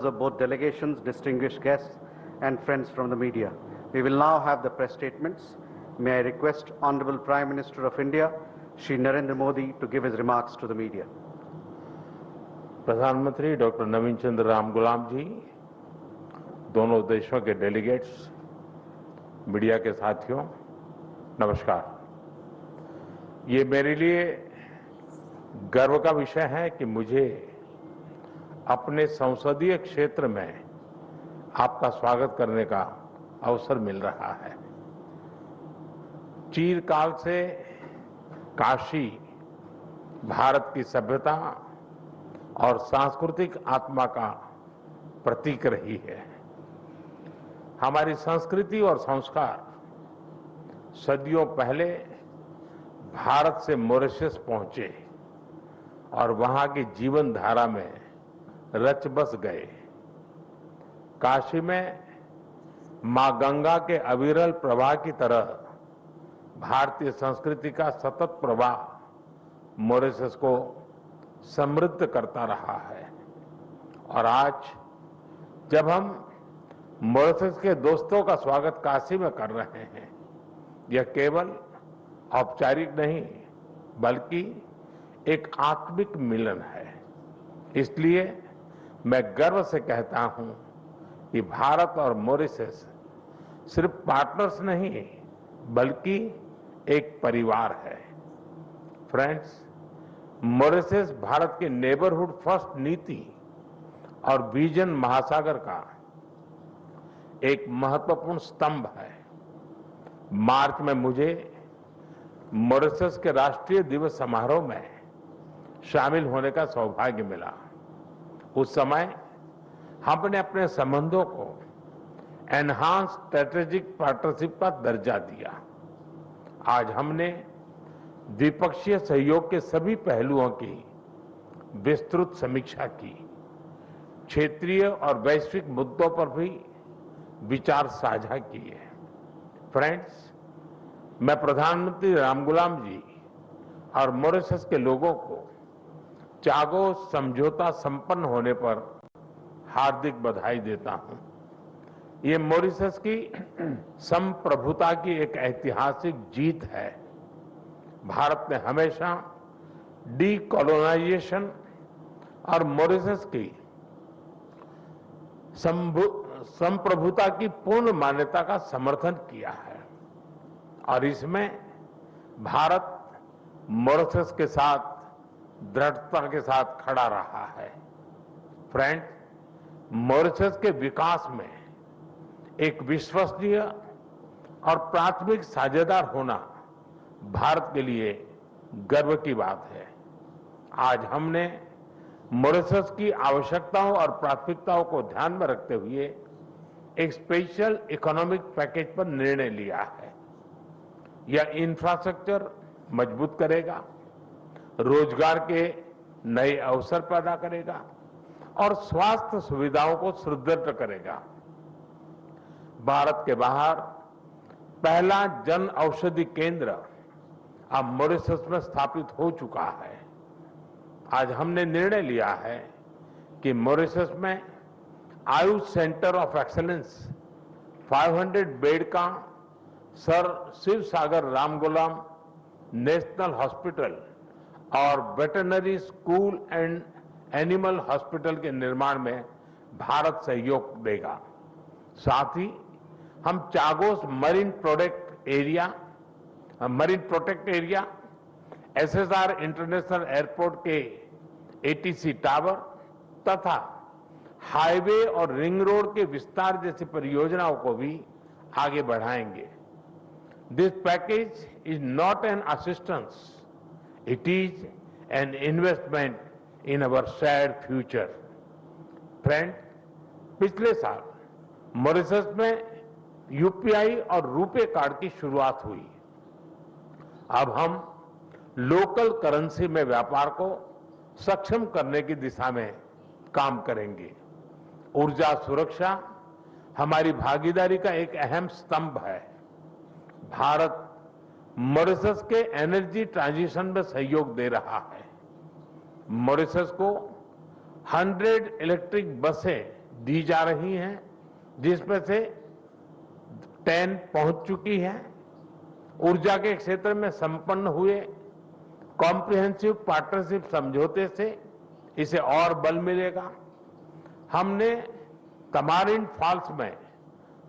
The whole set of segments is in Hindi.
of both delegations, distinguished guests, and friends from the media. We will now have the press statements. May I request Honorable Prime Minister of India, Shri Narendra Modi, to give his remarks to the media. प्रधानमंत्री डॉक्टर नवीन चंद्र राम गुलाम जी, दोनों देशों के डेलीगेट्स, मीडिया के साथियों, नमस्कार। ये मेरे लिए गर्व का विषय है कि मुझे अपने संसदीय क्षेत्र में आपका स्वागत करने का अवसर मिल रहा है। चिरकाल से काशी भारत की सभ्यता और सांस्कृतिक आत्मा का प्रतीक रही है। हमारी संस्कृति और संस्कार सदियों पहले भारत से मॉरिशस पहुंचे और वहां की जीवन धारा में रच बस गए। काशी में मां गंगा के अविरल प्रवाह की तरह भारतीय संस्कृति का सतत प्रवाह मॉरिशस को समृद्ध करता रहा है। और आज जब हम मॉरिशस के दोस्तों का स्वागत काशी में कर रहे हैं, यह केवल औपचारिक नहीं बल्कि एक आत्मिक मिलन है। इसलिए मैं गर्व से कहता हूं कि भारत और मॉरिशस सिर्फ पार्टनर्स नहीं बल्कि एक परिवार है। फ्रेंड्स, मॉरिशस भारत के नेबरहुड फर्स्ट नीति और विजन महासागर का एक महत्वपूर्ण स्तंभ है। मार्च में मुझे मॉरिशस के राष्ट्रीय दिवस समारोह में शामिल होने का सौभाग्य मिला। उस समय हमने अपने संबंधों को एनहांस स्ट्रेटेजिक पार्टनरशिप का दर्जा दिया। आज हमने द्विपक्षीय सहयोग के सभी पहलुओं की विस्तृत समीक्षा की। क्षेत्रीय और वैश्विक मुद्दों पर भी विचार साझा किए। फ्रेंड्स, मैं प्रधानमंत्री रामगुलाम जी और मॉरिशस के लोगों को चागोस समझौता संपन्न होने पर हार्दिक बधाई देता हूं। ये मॉरिशस की संप्रभुता की एक ऐतिहासिक जीत है। भारत ने हमेशा डीकोलोनाइजेशन और मॉरिशस की संप्रभुता की पूर्ण मान्यता का समर्थन किया है और इसमें भारत मॉरिशस के साथ दृढ़ता के साथ खड़ा रहा है। फ्रेंड्स, मॉरिशस के विकास में एक विश्वसनीय और प्राथमिक साझेदार होना भारत के लिए गर्व की बात है। आज हमने मॉरिशस की आवश्यकताओं और प्राथमिकताओं को ध्यान में रखते हुए एक स्पेशल इकोनॉमिक पैकेज पर निर्णय लिया है। यह इंफ्रास्ट्रक्चर मजबूत करेगा, रोजगार के नए अवसर पैदा करेगा और स्वास्थ्य सुविधाओं को सुदृढ़ करेगा। भारत के बाहर पहला जन औषधि केंद्र अब मॉरिशस में स्थापित हो चुका है। आज हमने निर्णय लिया है कि मॉरिशस में Ayush centre of excellence 500 bed का सर शिव सागर रामगुलाम नेशनल हॉस्पिटल और veterinary school and animal hospital के निर्माण में भारत सहयोग देगा। साथ ही हम Chagos marine protect area, SSR international airport के एटीसी टावर तथा हाईवे और रिंग रोड के विस्तार जैसी परियोजनाओं को भी आगे बढ़ाएंगे। This package is not an assistance, it is an investment in our shared future. Friend, पिछले साल मॉरिशस में यूपीआई और रुपे कार्ड की शुरुआत हुई। अब हम लोकल करेंसी में व्यापार को सक्षम करने की दिशा में काम करेंगे। ऊर्जा सुरक्षा हमारी भागीदारी का एक अहम स्तंभ है। भारत मॉरिशस के एनर्जी ट्रांजिशन में सहयोग दे रहा है। मॉरिशस को 100 इलेक्ट्रिक बसें दी जा रही हैं, जिसमें से 10 पहुंच चुकी है। ऊर्जा के क्षेत्र में संपन्न हुए कॉम्प्रिहेंसिव पार्टनरशिप समझौते से इसे और बल मिलेगा। हमने तमारिंड फॉल्स में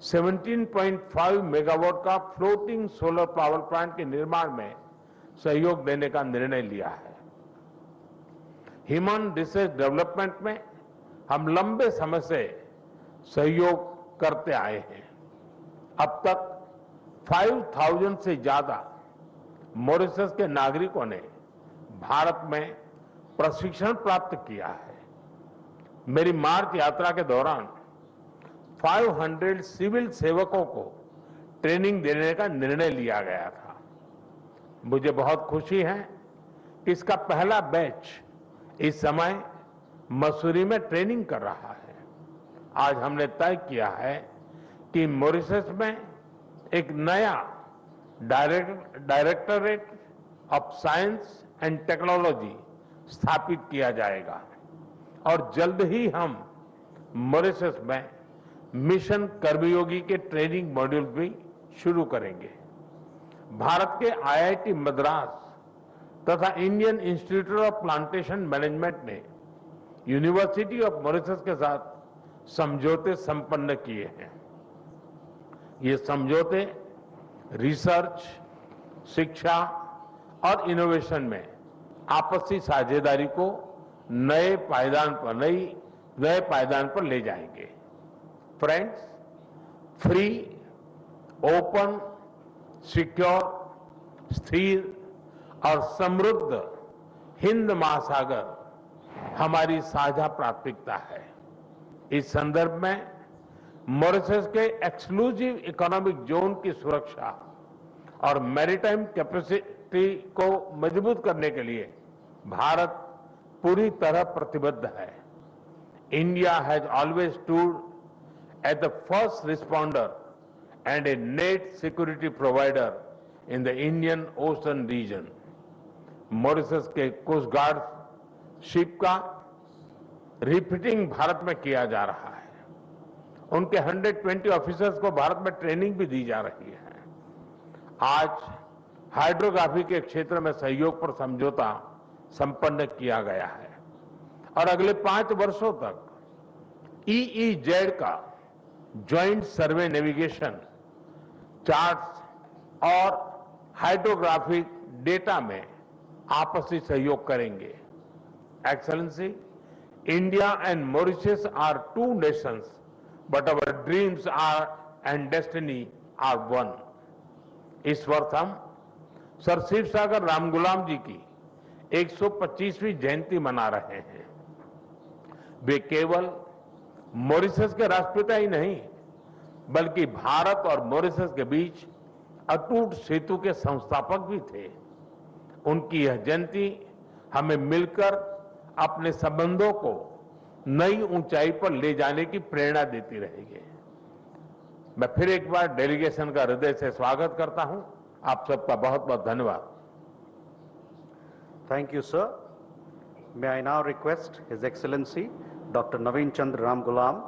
17.5 मेगावाट का फ्लोटिंग सोलर पावर प्लांट के निर्माण में सहयोग देने का निर्णय लिया है। ह्यूमन रिसोर्स डेवलपमेंट में हम लंबे समय से सहयोग करते आए हैं। अब तक 5,000 से ज्यादा मॉरिशस के नागरिकों ने भारत में प्रशिक्षण प्राप्त किया है। मेरी मार्च यात्रा के दौरान 500 सिविल सेवकों को ट्रेनिंग देने का निर्णय लिया गया था। मुझे बहुत खुशी है कि इसका पहला बैच इस समय मसूरी में ट्रेनिंग कर रहा है। आज हमने तय किया है कि मॉरिशस में एक नया directorate of science and technology स्थापित किया जाएगा और जल्द ही हम मॉरिशस में मिशन कर्मयोगी के ट्रेनिंग मॉड्यूल भी शुरू करेंगे। भारत के आईआईटी मद्रास तथा Indian institute of plantation management ने यूनिवर्सिटी ऑफ मॉरिशस के साथ समझौते संपन्न किए हैं। ये समझौते रिसर्च, शिक्षा और इनोवेशन में आपसी साझेदारी को नए पायदान पर ले जाएंगे। फ्रेंड्स, फ्री, ओपन, सिक्योर, स्थिर और समृद्ध हिंद महासागर हमारी साझा प्राथमिकता है। इस संदर्भ में मॉरिशस के एक्सक्लूसिव इकोनॉमिक जोन की सुरक्षा और मैरीटाइम कैपेसिटी को मजबूत करने के लिए भारत पूरी तरह प्रतिबद्ध है। India has always stood at the first responder and a net security provider in the Indian Ocean region. Mauritius के कोस्ट गार्ड शिप का रिफिटिंग भारत में किया जा रहा है। उनके 120 ऑफिसर्स को भारत में ट्रेनिंग भी दी जा रही है। आज हाइड्रोग्राफी के क्षेत्र में सहयोग पर समझौता संपन्न किया गया है और अगले 5 वर्षों तक EEZ का ज्वाइंट सर्वे नेविगेशन, चार्ट्स और हाइड्रोग्राफिक डेटा में आपसी सहयोग करेंगे। Excellency, India and Mauritius are two nations, but our dreams are and destiny are one. इस वर्ष हम सर शिव सागर रामगुलाम जी की 125वीं जयंती मना रहे हैं। वे केवल मॉरिशस के राष्ट्रपिता ही नहीं, बल्कि भारत और मॉरिशस के बीच अटूट सेतु के संस्थापक भी थे। उनकी यह जयंती हमें मिलकर अपने संबंधों को नई ऊंचाई पर ले जाने की प्रेरणा देती रहेगी। मैं फिर एक बार डेलीगेशन का हृदय से स्वागत करता हूं। आप सबका बहुत बहुत धन्यवाद। Thank you, sir. May I now request His Excellency Dr. Naveen Chandra Ramgoolam